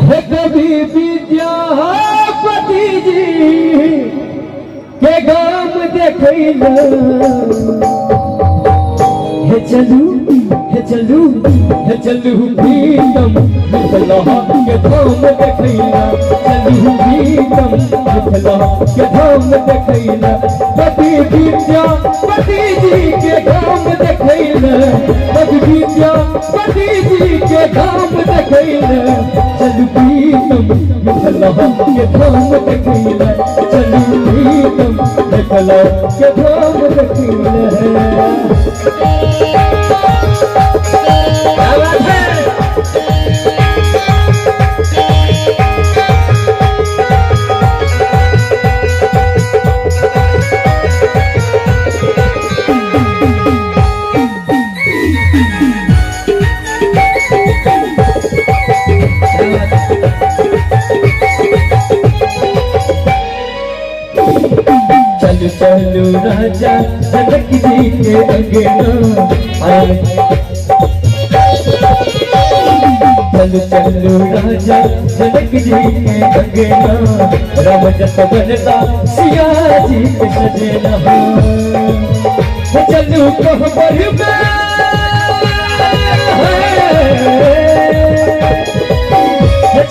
है कभी विद्यापति जी के गाम देखैला हे चलू प्रीतम मिथिला के धाम देखैला चलू प्रीतम मिथिला के धाम देखैला कभी विद्यापति जी के गाम देखैला कभी विद्यापति जी के गाम देखैला चलू प्रीतम मिथिला के धाम देखैला चलू प्रीतम मिथिला के धाम देखैला चलू राजा जनक जी के अंगना चलू राजा जनक जी के अंगना राम जस बनता सिया जी के सजना चलू कहबर में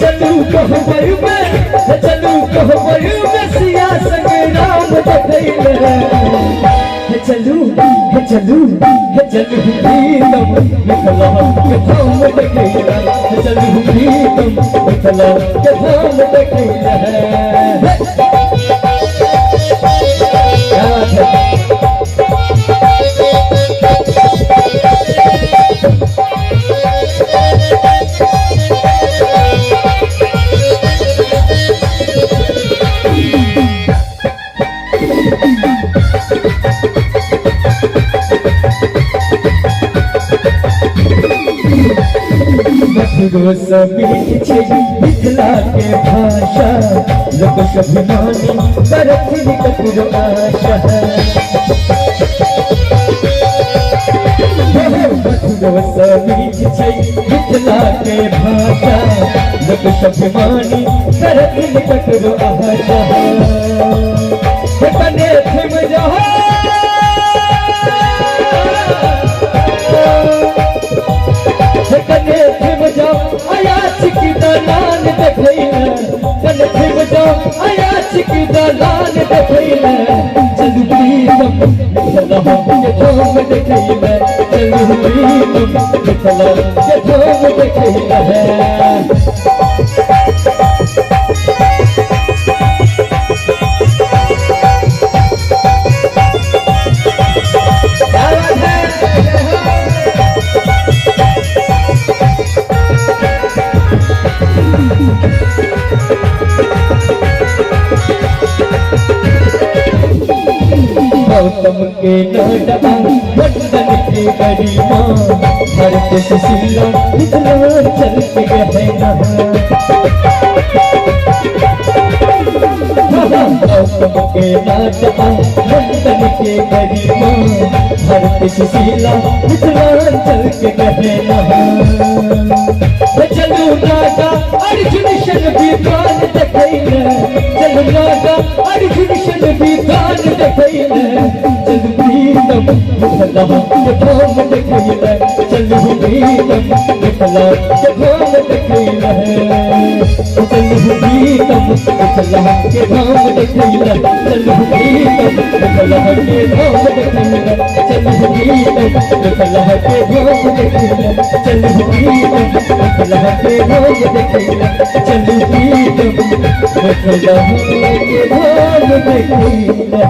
चलू कहबर में सिया संग राम देखैला चलू प्रीतम मिथिला के धाम देखैला चलू प्रीतम मिथिला के धाम देखैला मिथिला के भाषा लोक स्वाभिमानी करथिन ककरो आशा मिथिला के भाषा लोक स्वाभिमानी करथिन ककरो आशा कने थिम जाओ कने थिम जाओ आयाच की दलान देखैला कने थिम जाओ आयाच की दलान देखैला चलू प्रीतम मिथिला के धाम देखैला चलू प्रीतम मिथिला के धाम देखैला गौतम के नाटा वंदन के गरिमा भरत सुशीला मिथिलांचल के गहना गौतम के नाटा वंदन के गरिमा भरत सुशीला मिथिलांचल के गहना चलू नाटा अर्जुन शन विद्वान देखैला चलू नाटा अर्जुन शन विद्वान देखैला चलू प्रीतम मिथिला के धाम देखैला चलू प्रीतम मिथिला के धाम देखैला चलू प्रीतम मिथिला के धाम देखैला चलू प्रीतम मिथिला के धाम देखैला चलू प्रीतम मिथिला के धाम देखैला चलू प्रीतम मिथिला के धाम देखैला चलू प्रीतम मिथिला के धाम देखैला